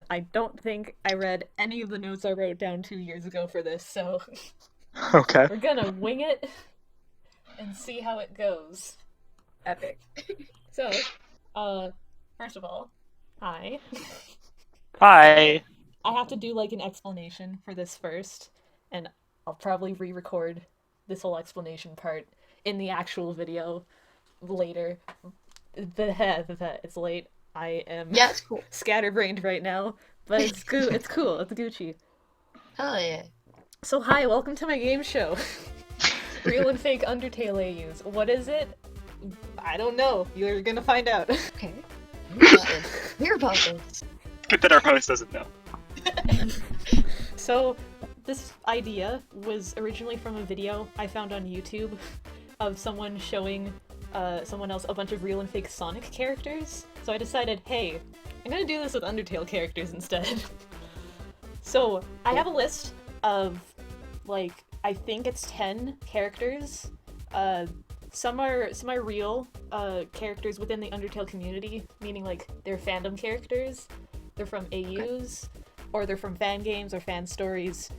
I don't think I read any of the notes I wrote down 2 years ago for this, so Okay. we're gonna wing it and see how it goes. Epic. So, uh, first of all, hi. Hi. I have to do like an explanation for this first, and I'll probably re-record this whole explanation part in the actual video later. It's late. I am Yeah, it's cool. scatterbrained right now, but it's cool. It's cool. It's Gucci. Hell yeah. So hi, welcome to my game show. Real and fake Undertale AUs. What is it? I don't know. You're gonna find out. Okay. Hear about this. Good that our host doesn't know. So, this idea was originally from a video I found on YouTube of someone showing someone else a bunch of real and fake Sonic characters. So I decided, hey, I'm gonna do this with Undertale characters instead. So I have a list of, like, I think it's 10 characters. Some are real characters within the Undertale community, meaning like they're fandom characters. They're from AUs, or they're from fan games or fan stories,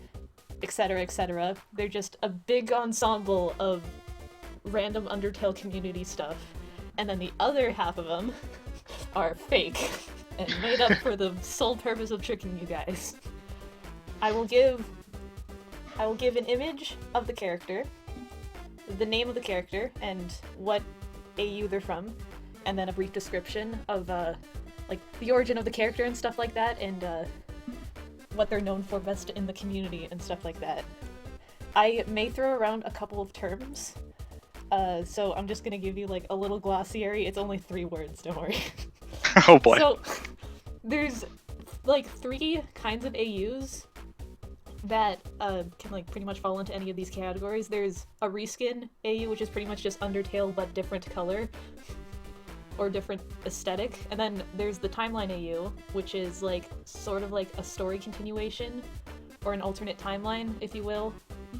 etc., etc. They're just a big ensemble of random Undertale community stuff. And then the other half of them are fake and made up for the sole purpose of tricking you guys. I will give an image of the character, the name of the character, and what AU they're from, and then a brief description of like the origin of the character and stuff like that, and what they're known for best in the community and stuff like that. I may throw around a couple of terms, so I'm just gonna give you like a little glossary. It's only 3 words, don't worry. Oh boy. So there's like 3 kinds of AUs that can like pretty much fall into any of these categories. There's a reskin AU, which is pretty much just Undertale but different color or different aesthetic, and then there's the timeline AU, which is like sort of like a story continuation or an alternate timeline, if you will,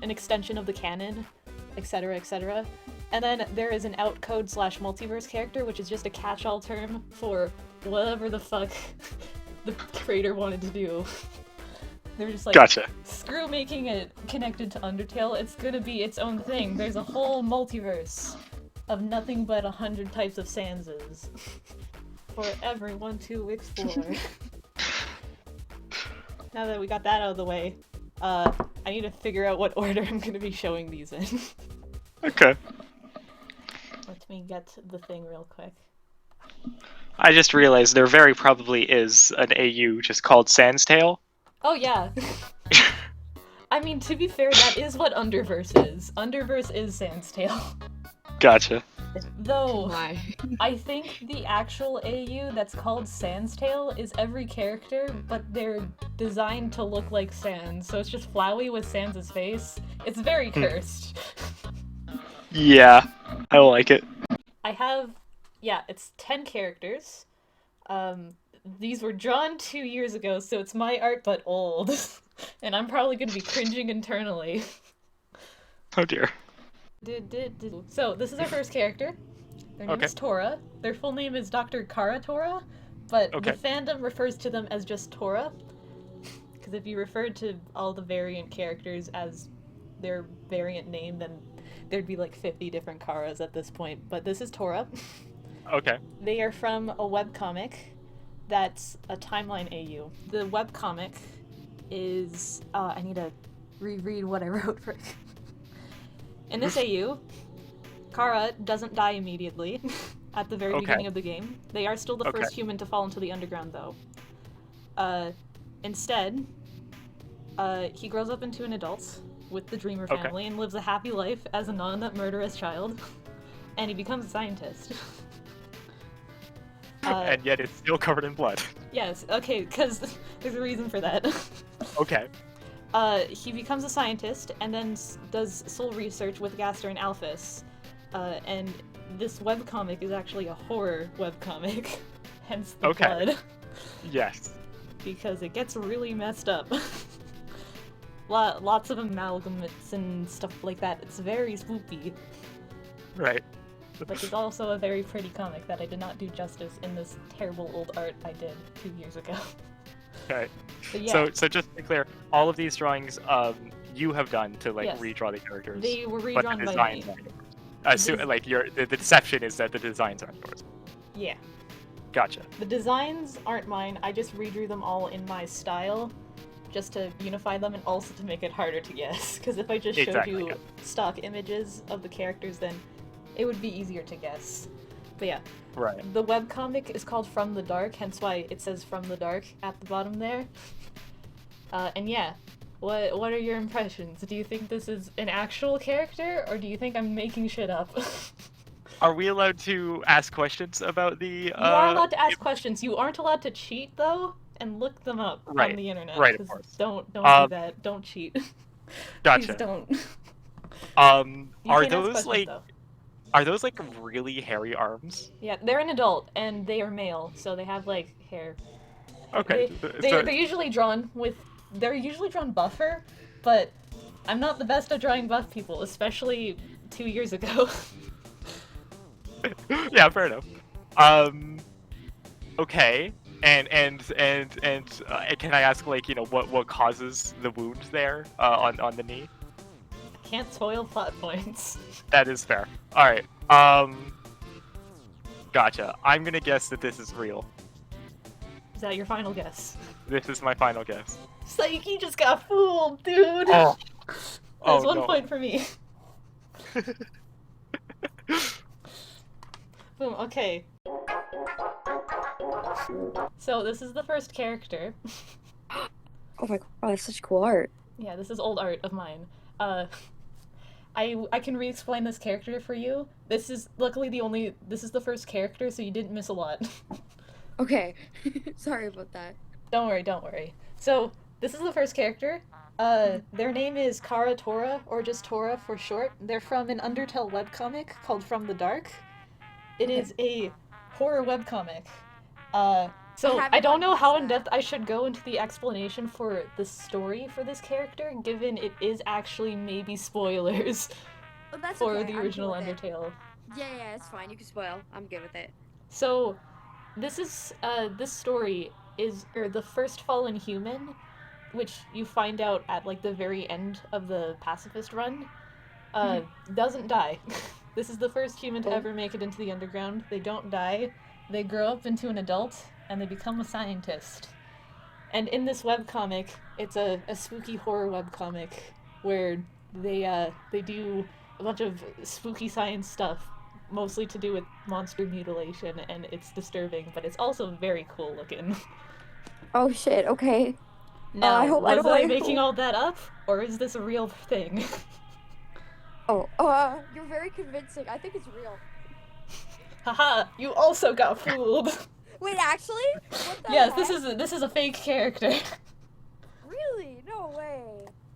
an extension of the canon, etc., etc. And then there is an outcode / multiverse character, which is just a catch-all term for whatever the fuck the creator wanted to do. They're just like, Gotcha. screw making it connected to Undertale, it's gonna be its own thing. There's a whole multiverse of nothing but 100 types of Sanses for everyone to explore. Now that we got that out of the way, I need to figure out what order I'm gonna be showing these in. Okay. Let me get the thing real quick. I just realized there very probably is an AU just called Sans Tale. Oh yeah. I mean, to be fair, that is what Underverse is. Underverse is Sans Tale. Gotcha. Though, Why? I think the actual AU that's called Sans Tale is every character, but they're designed to look like Sans, so it's just Flowey with Sans' face. It's very cursed. Yeah, I like it. I have, yeah, it's 10 characters. These were drawn 2 years ago, so it's my art but old. And I'm probably gonna be cringing internally. Oh dear. So, this is our first character. Their name Okay. is Tora. Their full name is Dr. Kara Tora, but Okay. the fandom refers to them as just Tora. Because if you referred to all the variant characters as their variant name, then there'd be like 50 different Karas at this point. But this is Tora. Okay. They are from a webcomic that's a timeline AU. The webcomic is... I need to reread what I wrote for... In this AU, Kara doesn't die immediately at the very Okay. beginning of the game. They are still the Okay. first human to fall into the underground, though. Instead, he grows up into an adult with the Dreamer Okay. family and lives a happy life as a non-murderous child. And he becomes a scientist. And yet it's still covered in blood. Yes, okay, because there's a reason for that. Okay. He becomes a scientist and then does soul research with Gaster and Alphys. And this webcomic is actually a horror webcomic, hence the Okay. blood, Yes. because it gets really messed up. Lots of amalgamates and stuff like that. It's very spoopy, Right. but it's also a very pretty comic that I did not do justice in this terrible old art I did 2 years ago. Okay. But yeah, So just to be clear, all of these drawings you have done to like Yes. redraw the characters. they were but the redrawn by designs me. aren't yours. So des- like the deception is that the designs aren't yours. Yeah. Gotcha. The designs aren't mine, I just redrew them all in my style, just to unify them and also to make it harder to guess. Because if I just showed Exactly, you yeah. stock images of the characters, then it would be easier to guess. But yeah, Right. the webcomic is called From the Dark, hence why it says From the Dark at the bottom there. And yeah, what are your impressions? Do you think this is an actual character, or do you think I'm making shit up? Are we allowed to ask questions about the? You are allowed to ask questions. You aren't allowed to cheat though, and look them up on Right. the internet. Right, of 'Cause course. Don't do that. Don't cheat. Gotcha. Please don't. You Are can't ask those questions, like though. are those like really hairy arms? Yeah, they're an adult and they are male, so they have like hair. Okay. They're usually drawn with. They're usually drawn buffer, but I'm not the best at drawing buff people, especially 2 years ago. Yeah, fair enough. Okay. And can I ask like what causes the wound there on the knee? Can't spoil plot points. That is fair. All right. Gotcha. I'm gonna guess that this is real. Is that your final guess? This is my final guess. Psyche just got fooled, dude! Oh. That's Oh, 1 no. point for me. Boom, okay. So this is the first character. Oh my god, that's such cool art. Yeah, this is old art of mine. I can re-explain this character for you. This is luckily this is the first character, so you didn't miss a lot. Okay, sorry about that. Don't worry. So, this is the first character. Their name is Kara Tora, or just Tora for short. They're from an Undertale webcomic called From the Dark. It is a horror webcomic. So I don't know how in depth I should go into the explanation for the story for this character, given it is actually maybe spoilers Oh, that's for okay. the I'm original cool with it. Undertale. Yeah, it's fine. You can spoil. I'm good with it. So, this story is the first fallen human, which you find out at like the very end of the pacifist run, doesn't die. This is the first human to ever make it into the underground. They don't die. They grow up into an adult and they become a scientist. And in this webcomic, it's a spooky horror webcomic where they do a bunch of spooky science stuff, mostly to do with monster mutilation, and it's disturbing, but it's also very cool looking. Oh shit. Okay. Now, I hope I was don't I like- making all that up, or is this a real thing? Oh, you're very convincing. I think it's real. Haha, you also got fooled. Wait, actually? What the Yes, heck? this is a fake character. Really? No way.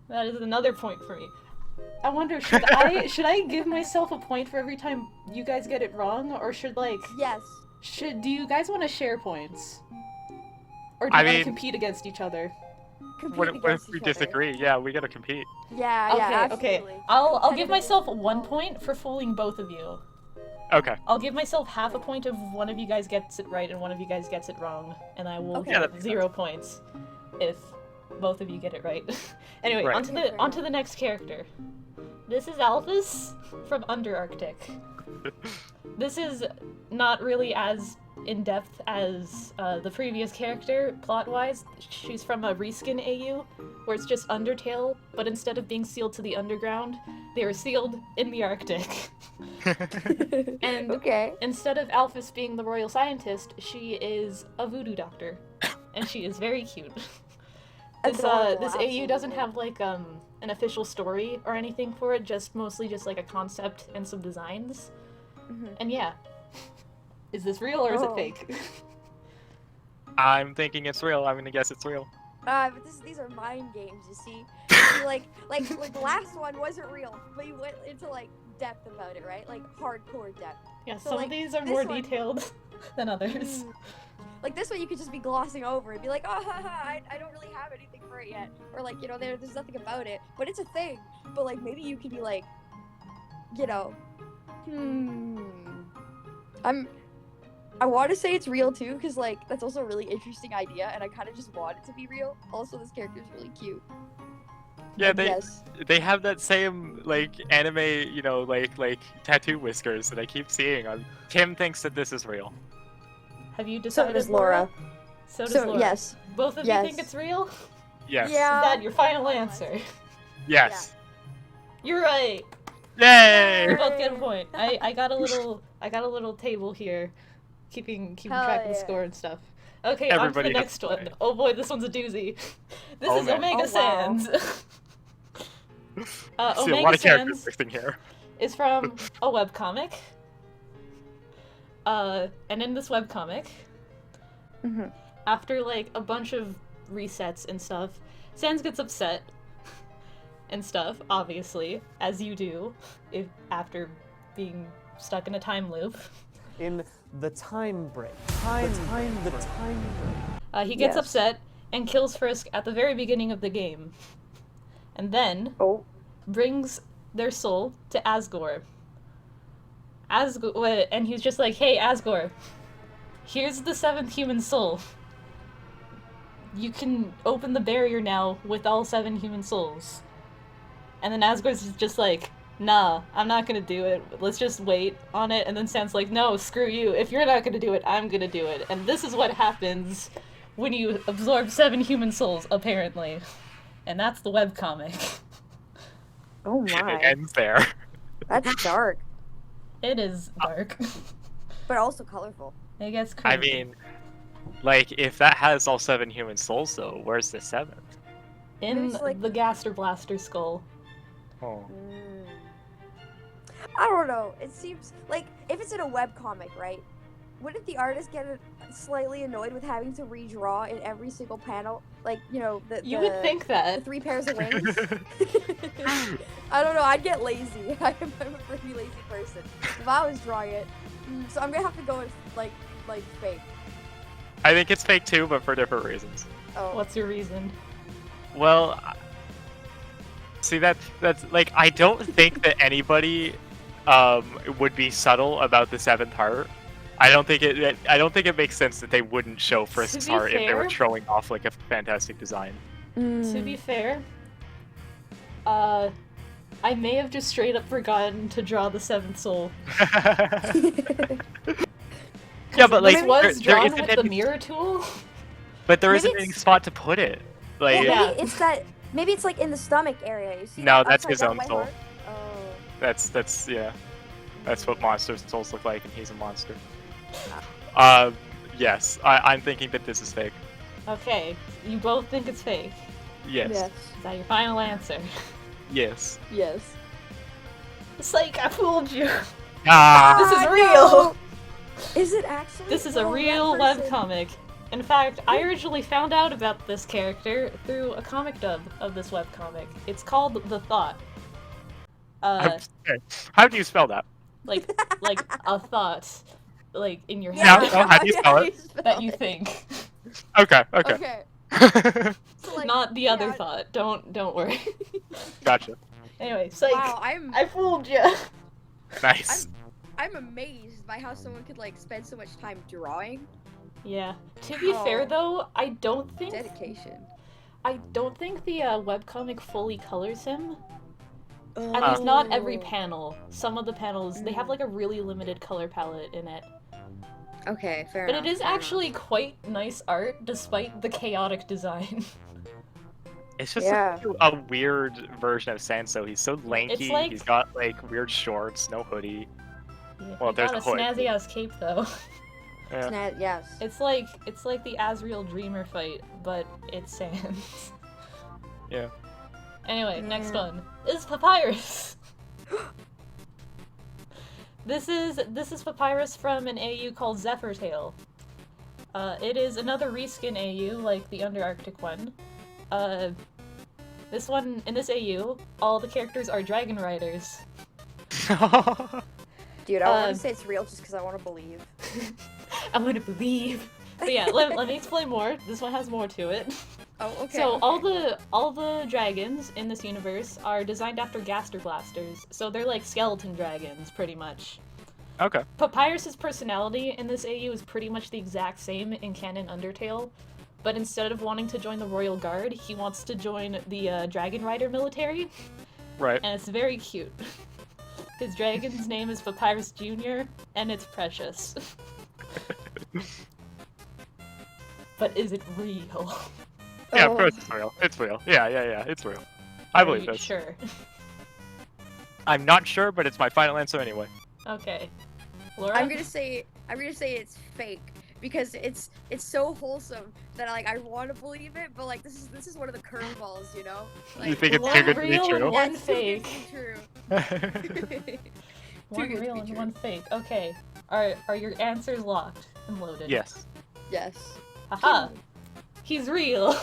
That is another point for me. I wonder, should I give myself a point for every time you guys get it wrong, or should Yes. do you guys want to share points? Or do you want to compete against each other? Compete What if against we each other. disagree? Yeah, we gotta compete. Yeah, yeah, Okay. absolutely. I'll give myself 1 point for fooling both of you. Okay. I'll give myself half a point if one of you guys gets it right and one of you guys gets it wrong, and I will Okay. Yeah, give that makes 0 points if both of you get it right. Anyway, Right. onto the next character. This is Alphys from Underarctic. This is not really as in-depth as the previous character, plot-wise. She's from a reskin AU, where it's just Undertale, but instead of being sealed to the underground, they were sealed in the Arctic. And Okay. instead of Alphys being the royal scientist, she is a voodoo doctor. And she is very cute. Adorable, This AU doesn't absolutely. have like an official story or anything for it, just mostly just like a concept and some designs. Mhm. And yeah. Is this real or is it Oh. fake? I'm thinking it's real. I'm gonna guess it's real. But these are mind games, you see. See, like the last one wasn't real, but you went into like depth about it, right? Like hardcore depth. Yeah, So, some like, of these are this more one- detailed than others. Like this one, you could just be glossing over and be like, oh, haha, I don't really have anything for it yet, or like there's nothing about it, but it's a thing. But like maybe you could be like, I'm I want to say it's real too, because like that's also a really interesting idea, and I kind of just want it to be real. Also, this character is really cute. Yeah, And they yes. they have that same like anime, you know, like tattoo whiskers that I keep seeing on. Kim thinks that this is real. Have you So decided, does Laura. So does So Laura. yes. Both of you think it's real? Yes. Yeah. Is that your final answer? Yes. You're right. Yay! You both get a point. I got a little table here, keeping Hell track of the yeah. score and stuff. Okay, Everybody on to the gets next a one. point. Oh boy, this one's a doozy. This Oh, is man. Omega Oh, wow. Sands. See a Omega lot of characters Sands mixing here. is from a webcomic. And in this webcomic, Mm-hmm. after like a bunch of resets and stuff, Sans gets upset and stuff, obviously, as you do, if after being stuck in a time loop. In the time break. The time break. He gets Yes. upset and kills Frisk at the very beginning of the game, and then Oh. brings their soul to Asgore. And he's just like, "Hey, Asgore, here's the 7th human soul. You can open the barrier now with all 7 human souls." And then Asgore's just like, "Nah, I'm not gonna do it. Let's just wait on it." And then Sam's like, "No, screw you. If you're not gonna do it, I'm gonna do it." And this is what happens when you absorb 7 human souls, apparently. And that's the webcomic. Oh And it my. ends there. That's dark, It is dark. but also colorful. It gets crazy. I mean, like, if that has all 7 human souls, though, where's the 7th? in There's, like- the Gaster Blaster skull. Oh. I don't know. It seems like if it's in a webcomic, right? Wouldn't the artist get slightly annoyed with having to redraw in every single panel? Like, you know, You would think the that. 3 pairs of wings. I don't know. I'd get lazy. I'm a pretty lazy person if I was drawing it. So I'm gonna have to go with like fake. I think it's fake too, but for different reasons. Oh. What's your reason? Well, see that's like I don't think that anybody would be subtle about the 7th heart. I don't think it makes sense that they wouldn't show Frisk's be heart if they were fair- showing off like a fantastic design. To be fair, I may have just straight up forgotten to draw the 7th soul. Yeah, but like This was there drawn isn't with the any, mirror tool. but there Maybe isn't any it's- spot to put it. Like Well, Yeah. maybe it's that. Maybe it's like in the stomach area. You see? No, that that's upside his down own white soul. heart? Oh. that's yeah, that's what monster souls look like, and he's a monster. Yes, I'm thinking that this is fake. Okay, you both think it's fake. Yes. Yes. Is that your final answer? Yes. Yes. Psych, I fooled you. Ah. This is Ah, real. no. Is it actually? This is a No, that real person- webcomic. In fact, I originally found out about this character through a comic dub of this webcomic. It's called The Thought. Okay. How do you spell that? Like a thought, like in your Yeah, head no, how do you spell it? that you think, Okay. Okay. Okay. So, like, not the other yeah. thought. Don't worry. Gotcha. Anyway, psych. Wow, I fooled you. Nice. I'm amazed by how someone could like spend so much time drawing. Yeah. To be Wow. fair though, I don't think Dedication. the webcomic fully colors him. At Oh. least not every panel. Some of the panels, they have like a really limited color palette in it. Okay, fair But enough. it is actually quite nice art despite the chaotic design. It's just Yeah. a weird version of Sanso. He's so lanky. It's like- He's got like weird shorts, no hoodie. Yeah, Well, he there's got a a hood. snazzy ass cape though. Yeah. Yes. It's like the Asriel Dreamer fight, but it's Sans. Yeah. Anyway, next Yeah. one is Papyrus. This is Papyrus from an AU called Zephyrtail. It is another reskin AU like the Underarctic one. This one in this AU, all the characters are dragon riders. Dude, I want Um, to say it's real just because I want to believe. I want to believe. But yeah, let me explain more. This one has more to it. Oh, okay. So okay. all the dragons in this universe are designed after Gaster Blasters, so they're like skeleton dragons, pretty much. Okay. Papyrus's personality in this AU is pretty much the exact same in canon Undertale, but instead of wanting to join the Royal Guard, he wants to join the Dragon Rider military, Right. and it's very cute. His dragon's name is Papyrus Jr., and it's precious. But is it real? Yeah, of course it's real. It's real. Yeah, it's real. I Are believe you this. sure? I'm not sure, but it's my final answer anyway. Okay. Laura? I'm gonna say it's fake because it's so wholesome that I want to believe it, but like this is one of the curveballs, you know? Like, You think it's one too good to be real true? and one it's too good to fake. be true. One good to real be and true. one fake. Okay. Are your answers locked and loaded? Yes. Yes. Haha. He's real.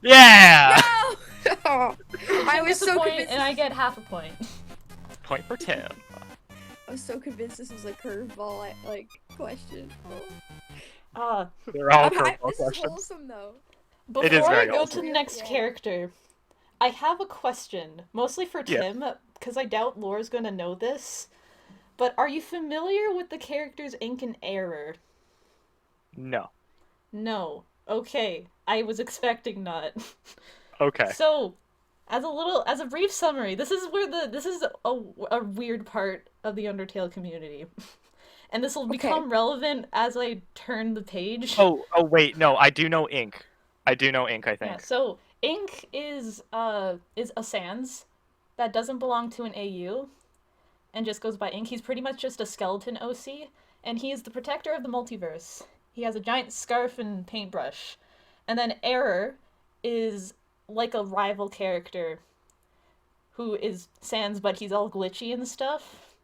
Yeah! No! I was so Disappoint, convinced. and I get half a point. Point for Tim. I was so convinced this was a curveball question. Oh. Ah. They're all This curveball is questions. wholesome though. Before It is I very go awesome. to the next Yeah. character, I have a question, mostly for Yeah. Tim, because I doubt Laura's gonna know this. But are you familiar with the characters Ink and Error? No. No. Okay. I was expecting not. Okay. So, as a brief summary, this is a weird part of the Undertale community. And this will become relevant as I turn the page. Oh, wait, no, I do know Ink. I think. Yeah, so Ink is a Sans that doesn't belong to an AU and just goes by Ink. He's pretty much just a skeleton OC, and he is the protector of the multiverse. He has a giant scarf and paintbrush. And then Error is like a rival character who is Sans, but he's all glitchy and stuff.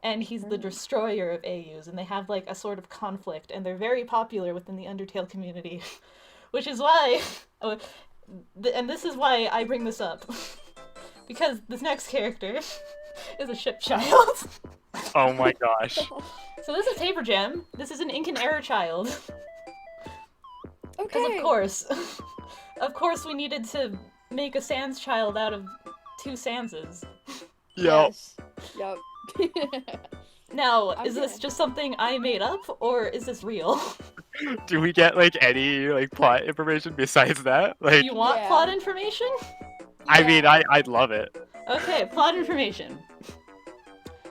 And he's the destroyer of AUs, and they have like a sort of conflict, and they're very popular within the Undertale community. Which is why, and this is why I bring this up. Because this next character is a ship child. Oh my gosh. So this is Paper Jam. This is an Ink and Error child. Because Okay. of course we needed to make a Sans child out of two Sanses. Yo. Yes. Yup. Now, I'm is this good. just something I made up, or is this real? Do we get like any like plot information besides that? Do Like, you want Yeah. plot information? I mean, I'd love it. Okay, plot information.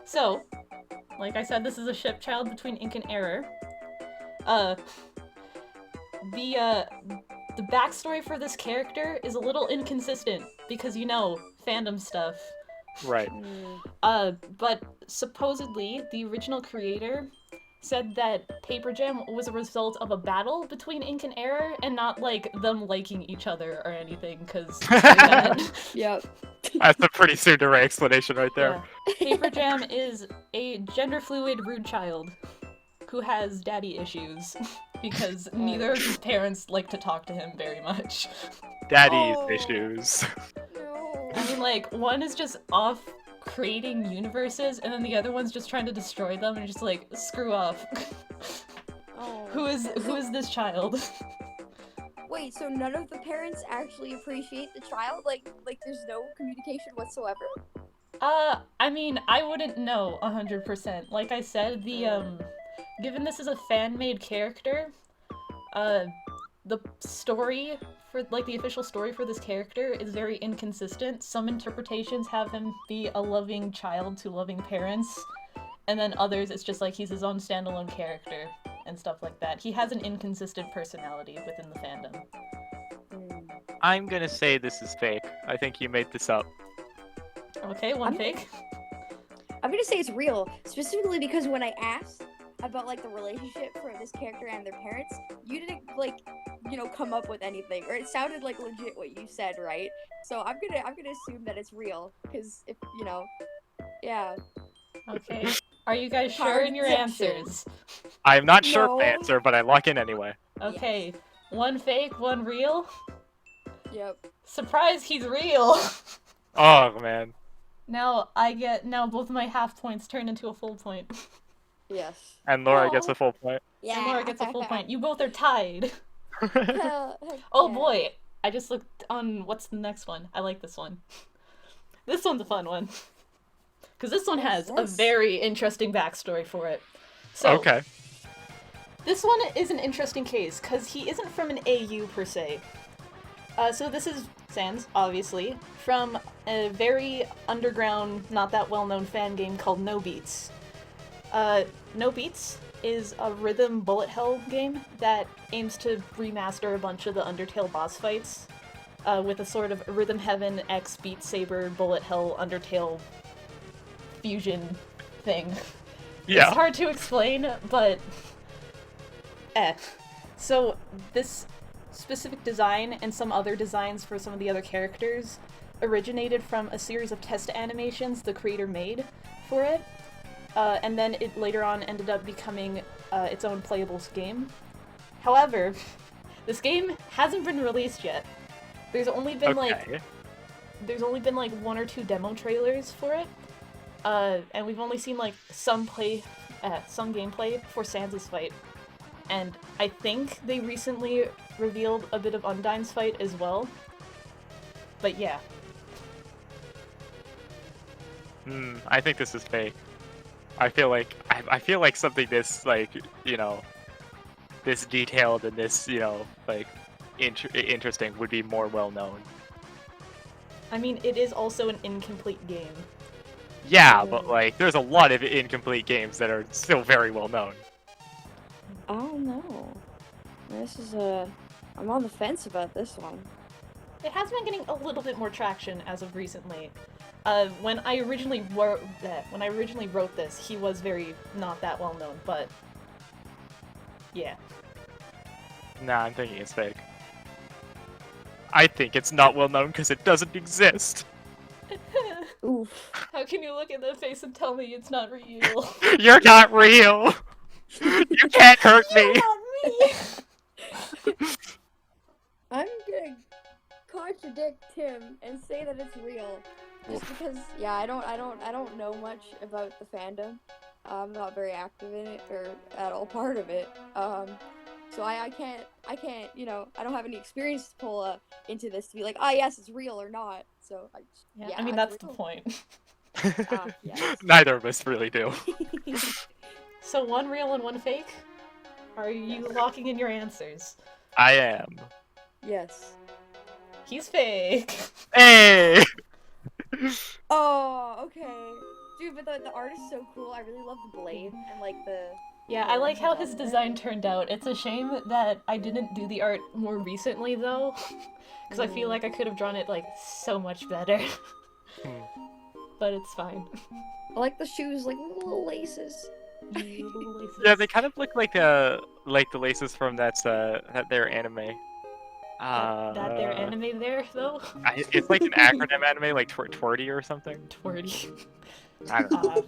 So, like I said, this is a ship child between Ink and Error. The backstory for this character is a little inconsistent because, you know, fandom stuff. Right. But supposedly the original creator said that Paper Jam was a result of a battle between Ink and Error and not like them liking each other or anything, because Yep. That's a pretty tsundere explanation right there. Yeah. Paper Jam is a gender fluid rude child who has daddy issues because neither of his parents like to talk to him very much. Daddy's Oh. issues. No. I mean, like, one is just off creating universes, and then the other one's just trying to destroy them and just like, screw off. Oh. Who is this child? Wait, so none of the parents actually appreciate the child? Like there's no communication whatsoever? I mean, I wouldn't know 100%. Like I said, given this is a fan-made character, the story for, like, the official story for this character is very inconsistent. Some interpretations have him be a loving child to loving parents, and then others it's just like he's his own standalone character and stuff like that. He has an inconsistent personality within the fandom. I'm gonna say this is fake. I think you made this up. Okay, one I'm- fake. I'm gonna say it's real, specifically because when I asked about like the relationship for this character and their parents, you didn't come up with anything, or it sounded like legit what you said, right? So I'm gonna assume that it's real, because if yeah. Okay. Are you guys sure in your Conviction. answers? I'm not sure of No. the answer, but I lock in anyway. Okay. One fake, one real. Yep. Surprise, he's real! Oh man. Now both of my half points turn into a full point. Yes. And Laura gets a full point. And Laura gets a full point. You both are tied. Hell, Oh yeah. boy, I just looked on what's the next one. I like this one. This one's a fun one. because this one has a Yes. very interesting backstory for it. So, Okay. this one is an interesting case, because he isn't from an AU per se. So this is Sans, obviously, from a very underground, not that well-known fan game called No Beats. No Beats is a rhythm bullet hell game that aims to remaster a bunch of the Undertale boss fights with a sort of Rhythm Heaven X Beat Saber bullet hell Undertale fusion thing. Yeah. It's hard to explain, but So this specific design and some other designs for some of the other characters originated from a series of test animations the creator made for it. And then it later on ended up becoming its own playable game. However, this game hasn't been released yet. There's only been Okay. like 1 or 2 demo trailers for it, and we've only seen like some gameplay for Sans' fight. And I think they recently revealed a bit of Undyne's fight as well. But yeah. I think this is fake. I feel like something this like, you know, this detailed and this, you know, like interesting would be more well known. I mean, it is also an incomplete game. Yeah, but like there's a lot of incomplete games that are still very well known. I don't know. This is I'm on the fence about this one. It has been getting a little bit more traction as of recently. When I originally wrote this, he was very not that well known, but yeah. Nah, I'm thinking it's fake. I think it's not well known because it doesn't exist. Oof. How can you look in the face and tell me it's not real? You're not real. You can't hurt me. Not me. I'm gonna contradict Tim and say that it's real. Just because, yeah, I don't know much about the fandom. I'm not very active in it or at all part of it. So I can't, you know, I don't have any experience to pull into this to be like, ah, yes, it's real or not. So Yeah, I mean, that's the point. Yes. Neither of us really do. So 1 real and 1 fake? Are you locking in your answers? I am. Yes. He's fake. Hey! Oh, okay. Dude, but the art is so cool. I really love the blade and like the... Yeah, I like how his design turned out. It's a shame that I didn't do the art more recently, though. Because I feel like I could have drawn it, like, so much better. But it's fine. I like the shoes, like little laces. Yeah, they kind of look like the laces from that their anime. That their anime there, though? It's like an acronym anime, like TWERTY or something. Twerty. I don't know.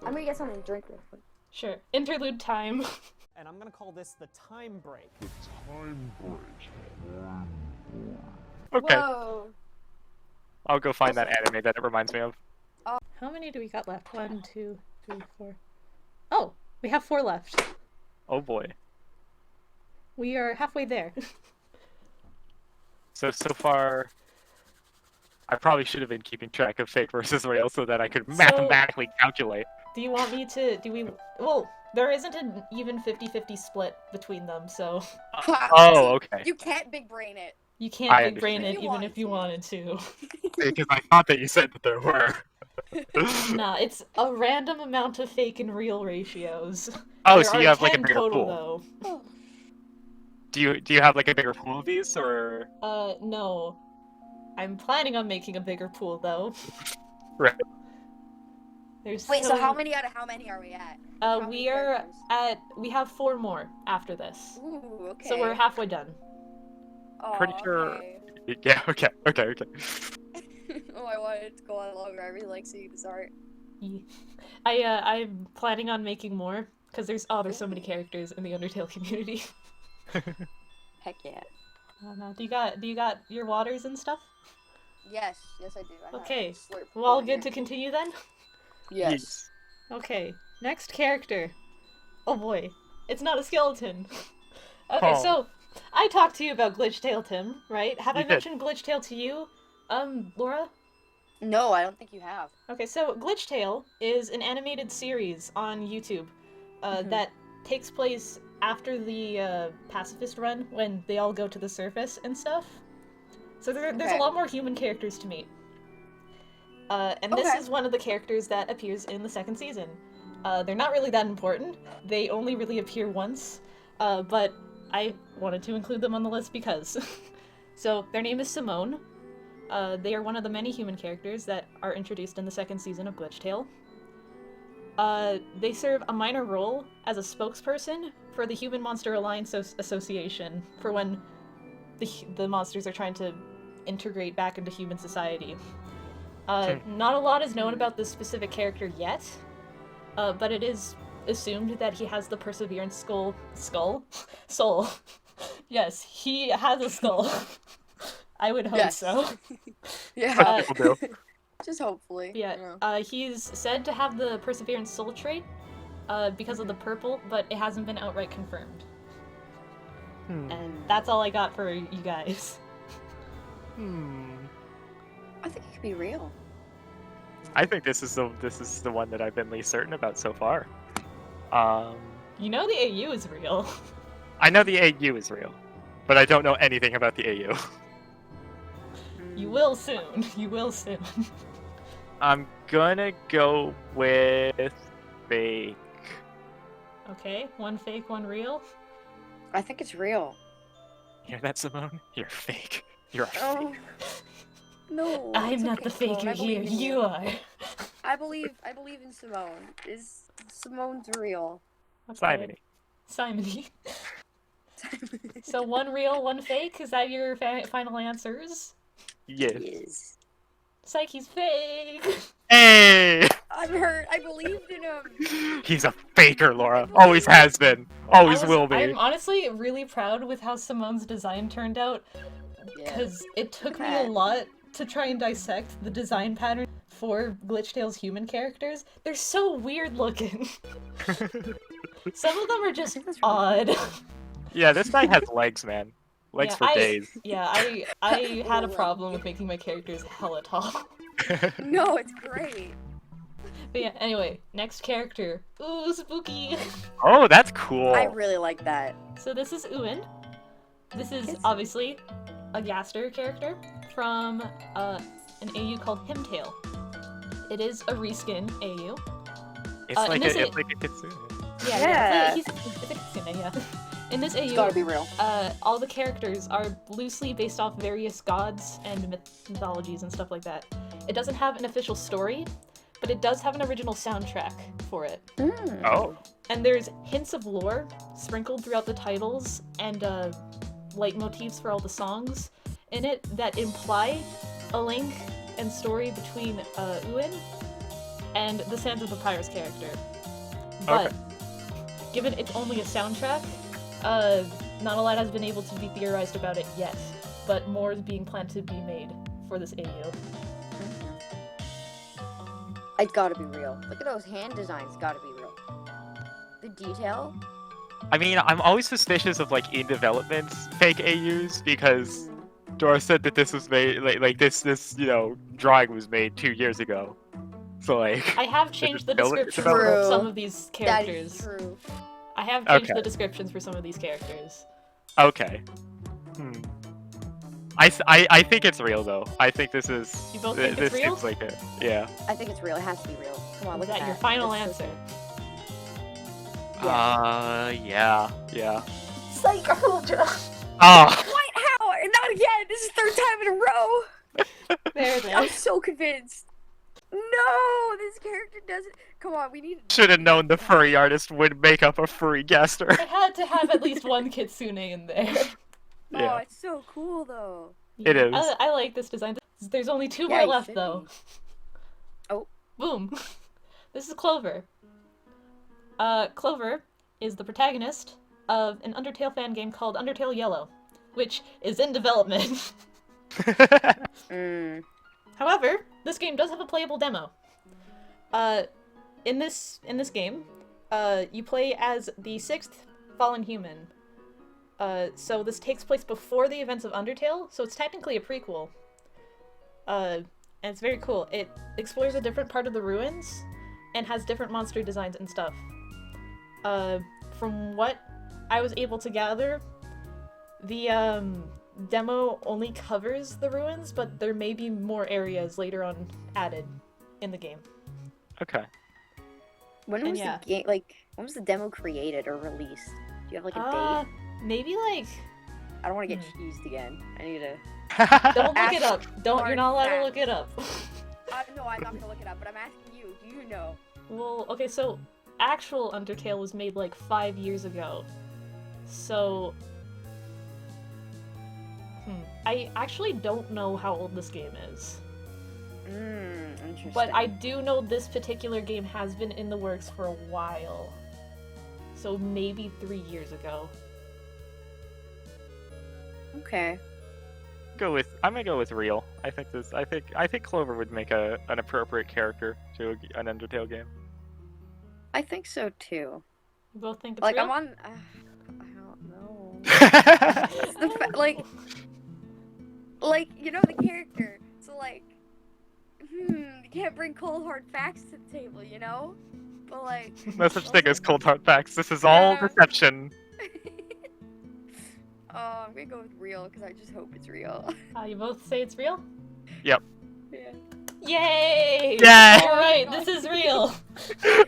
I'm gonna get something to drink real quick. Sure. Interlude time. And I'm gonna call this the time break. Okay, Whoa. I'll go find that anime that it reminds me of. How many do we got left? 1, 2, 3, 4. Oh, we have 4 left. Oh boy. We are halfway there. So far, I probably should have been keeping track of fake versus real so that I could mathematically calculate. Do you want me to, well, there isn't an even 50-50 split between them, so Oh, okay. You can't big brain it. you can't I big brain it understand. even if you wanted to. Because I thought that you said that there were. Nah, it's a random amount of fake and real ratios. Oh, There so are you have like a 10 bigger total, pool. though. Do you have like a bigger pool of these, or? No. I'm planning on making a bigger pool, though. Right. There's Wait, so how many out of how many are we at? How many we are characters? we have 4 more after this. Ooh, okay. So we're halfway done. Oh, pretty sure- okay. Yeah. Okay. Oh, I wanted it to go on longer. I really like seeing this art. I'm planning on making more because there's so many characters in the Undertale community. Heck yeah. No. Do you got your waters and stuff? Yes, I do. I have Okay. Slurp Well, all over good to here. continue then? Yes. Okay. Next character. Oh boy, it's not a skeleton. Okay, Oh. so I talked to you about Glitchtail, Tim, right? Have You I did. mentioned Glitchtail to you, Laura? No, I don't think you have. Okay, so Glitch Tale is an animated series on YouTube that takes place after the pacifist run when they all go to the surface and stuff. So there's a Okay. lot more human characters to meet. And this Okay. is one of the characters that appears in the second season. They're not really that important. They only really appear once, but I wanted to include them on the list because. So their name is Simone. They are one of the many human characters that are introduced in the second season of Glitch Tale. They serve a minor role as a spokesperson for the Human Monster Alliance Association for when the monsters are trying to integrate back into human society. Not a lot is known about this specific character yet, but it is assumed that he has the Perseverance soul. Yes, he has a skull. I would hope Yes. so. Yeah. People do. Just hopefully. Yeah, you know. he's said to have the Perseverance soul trait because of the purple, but it hasn't been outright confirmed. And that's all I got for you guys. I think it could be real. I think this is the one that I've been least certain about so far. You know the AU is real. I know the AU is real, but I don't know anything about the AU. You will soon. You will soon. I'm gonna go with fake. Okay, one fake, one real. I think it's real. Hear that, Simone? You're fake. You're a Oh. fake. No. I'm it's not okay, the Simone. faker I here. believe in You are. I believe in Simone. Is Simone's real? Simony. Simony. So one real, one fake. Is that your final answers? Yes. Yes. Psyche's fake. Hey! I'm hurt. I believed in him. He's a faker, Laura. Always has been. Always will be. I'm honestly really proud with how Simone's design turned out, because it took me a lot to try and dissect the design pattern for Glitch Tale's human characters. They're so weird looking. Some of them are just odd. Yeah, this guy has legs, man. Legs for days. Yeah, I had a problem with making my characters hella tall. No, it's great. But yeah, anyway, next character. Ooh, spooky! Oh, that's cool. I really like that. So this is Uin. This is obviously a Gaster character from an AU called Himtail. It is a reskin AU. It's like this it's like a kitsune. Yeah. It's a kitsune, yeah. In this It's AU, gotta be real. all the characters are loosely based off various gods and mythologies and stuff like that. It doesn't have an official story, but it does have an original soundtrack for it. Oh. And there's hints of lore sprinkled throughout the titles and leitmotifs for all the songs in it that imply a link and story between Uin and the Sands of Papyrus character. But given it's only a soundtrack, not a lot has been able to be theorized about it yet, but more is being planned to be made for this AU. It's gotta be real. Look at those hand designs. Gotta be real. The detail. I mean, I'm always suspicious of like in development fake AUs because Dora said that this was made like this drawing was made 2 years ago. So like I have changed the develop- description develop- for some of these characters. That is true. I have changed Okay. the descriptions for some of these characters. Okay. I think it's real though. I think this is. You both think this it's real? seems like it. Yeah. I think it's real. It has to be real. Come on, Is look at that your that. final That's so answer? Yeah. Psych, I told you. Oh. What? How? Not again! This is third time in a row! There. I'm so convinced. No! This character doesn't... Come on, we need... Should have known the furry artist would make up a furry gaster. I had to have at least one kitsune in there. Yeah. Oh, it's so cool, though. It is. I like this design. There's only two Yeah, more you left, should though. be. Oh. Boom. This is Clover. Clover is the protagonist of an Undertale fan game called Undertale Yellow, which is in development. However, this game does have a playable demo. In this game, you play as the sixth fallen human. So this takes place before the events of Undertale, so it's technically a prequel. and it's very cool. It explores a different part of the ruins and has different monster designs and stuff. From what I was able to gather, the demo only covers the ruins, but there may be more areas later on added in the game. Okay. When And was yeah. the game? Like, when was the demo created or released? Do you have like a date? Maybe like I don't want to get cheesed again. I need to. don't look it up. You're not allowed to Fact. look it up. No, I'm not gonna look it up. But I'm asking you. Do you know? Well, okay, so actual Undertale was made like 5 years ago. So I actually don't know how old this game is. Interesting. But I do know this particular game has been in the works for a while. So maybe 3 years ago. Okay. I'm gonna go with real. I think Clover would make an appropriate character to an Undertale game. I think so too. You both think it's Like real? I'm on. I don't know. It's like you know the character. So like, you can't bring cold hard facts to the table, you know. But like. No such thing as cold hard facts. This is all Yeah. deception. I'm gonna go with real because I just hope it's real. You both say it's real? Yep. Yeah. Yay! Yay! Alright, this is real!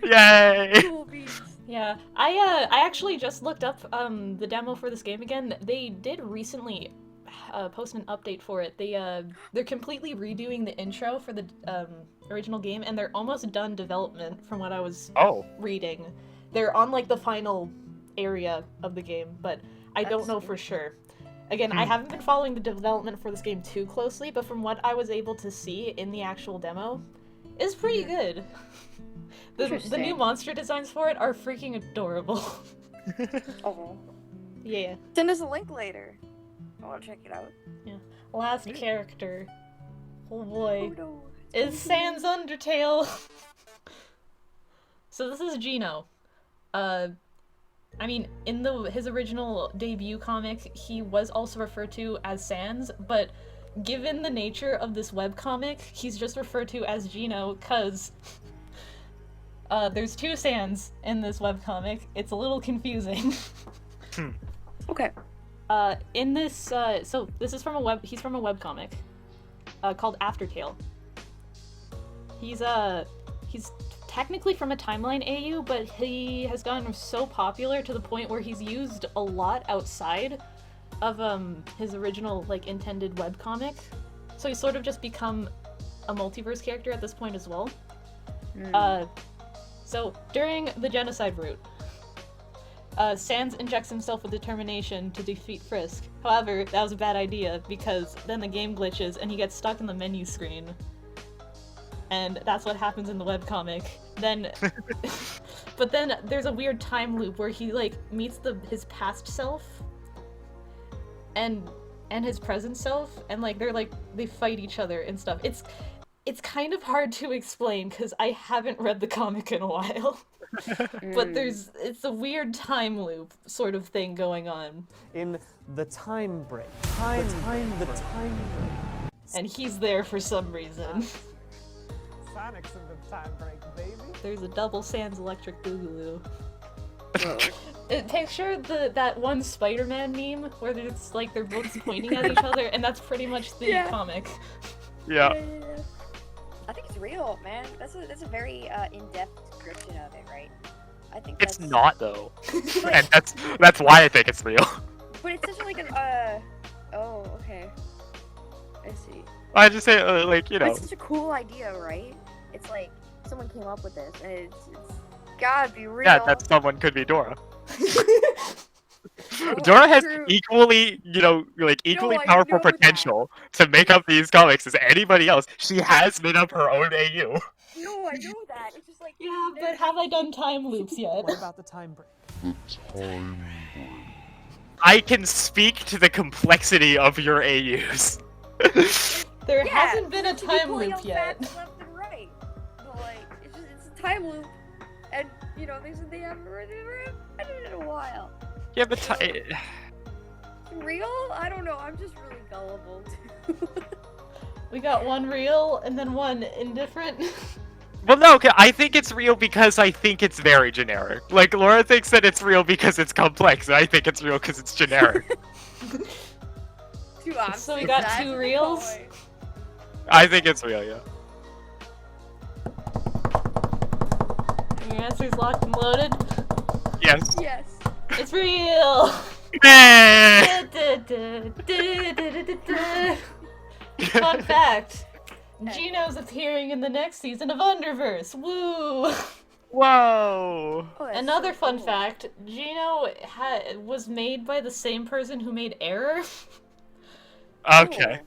Yay! Cool beats. Yeah, I actually just looked up the demo for this game again. They did recently post an update for it. They're completely redoing the intro for the original game, and they're almost done development from what I was Oh. reading. They're on like the final area of the game, but I don't That's know for sure. Again, I haven't been following the development for this game too closely, but from what I was able to see in the actual demo, it's pretty good. The new Interesting. monster designs for it are freaking adorable. Oh. Yeah. Send us a link later. I want to check it out. Last character. Oh boy. Oh no. Is Sans Undertale. So this is Gino. I mean, in his original debut comic, he was also referred to as Sans, but given the nature of this webcomic, he's just referred to as Gino, cause there's 2 Sans in this webcomic. It's a little confusing. Okay. In this, so this is from he's from a webcomic, called Aftertale. He's technically from a timeline AU, but he has gotten so popular to the point where he's used a lot outside of his original like intended webcomic. So he's sort of just become a multiverse character at this point as well. So during the genocide route, Sans injects himself with determination to defeat Frisk. However, that was a bad idea because then the game glitches and he gets stuck in the menu screen. And that's what happens in the webcomic. Then, but then there's a weird time loop where he like meets his past self and his present self, and like they fight each other and stuff. It's kind of hard to explain because I haven't read the comic in a while. But it's a weird time loop sort of thing going on. In the time break. The time break. And he's there for some reason. Sonic's in the time break, baby. There's a double Sans electric boogaloo. Picture that one Spider-Man meme where it's like they're both pointing at each other, and that's pretty much the comic. Yeah. I think it's real, man. That's a very in-depth description of it, right? I think It's that's... not though, and that's why I think it's real. But it's such like an Oh, okay. I see. I just say like But it's such a cool idea, right? It's like someone came up with this, and it's gotta be real. Yeah, that someone could be Dora. Oh, Dora has true. equally, equally I powerful know that. potential to make up these comics as anybody else. She has made up her own AU. No, I know that. It's just like Yeah, but have I done time loops yet? What about the time break? I can speak to the complexity of your AUs. There Yeah, hasn't been a you can time pull loop out yet. facts left and right. But like, it's a time loop, and you know, they haven't read it in a while. Yeah, but Real? I don't know. I'm just really gullible. We got one real and then one indifferent. Well, no, I think it's real because I think it's very generic. Like, Laura thinks that it's real because it's complex, and I think it's real because it's generic. Two opposites. So we got That's two the reels? point. I think it's real, yeah. Your answer's locked and loaded. Yes. Yes. It's real! Eh. Fun fact. Gino's appearing in the next season of Underverse. Woo! Whoa. Oh, that's Another so fun cool. fact, Gino was made by the same person who made Error. Okay.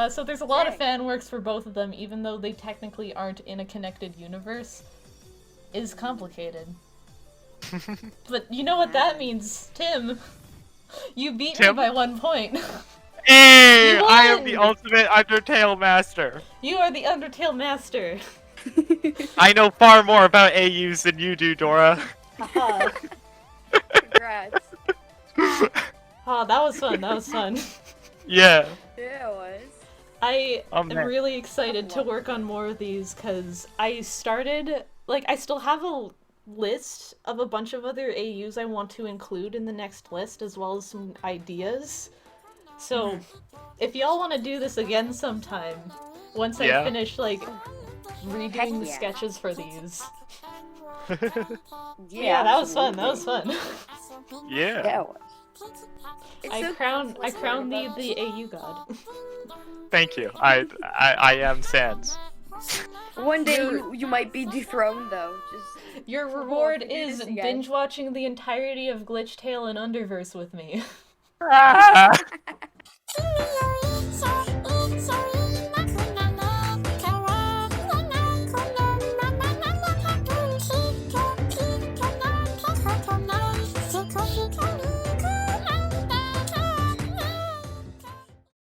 So there's a lot of Dang. fan works for both of them, even though they technically aren't in a connected universe. Is complicated. But you know what that means, Tim. You beat me Tim? by 1 point. Hey, You I am won! the ultimate Undertale master. You are the Undertale master. I know far more about AUs than you do, Dora. Haha. Congrats. Oh, that was fun. That was fun. Yeah. Yeah, it was. I Oh, am man. really excited to work on more of these because I started, like, I still have a list of a bunch of other AUs I want to include in the next list, as well as some ideas. So, if y'all want to do this again sometime, once I Yeah. finish, like, redoing the yeah. sketches for these. Yeah, Yeah, that was fun. That was fun. Yeah. Yeah, it was. It's I so crown cool to thee learn about the AU god. Thank you. I am Sans. One day you might be dethroned though. Just Your Cool, reward if you do is this again. binge watching the entirety of Glitch Tale and Underverse with me. Ah!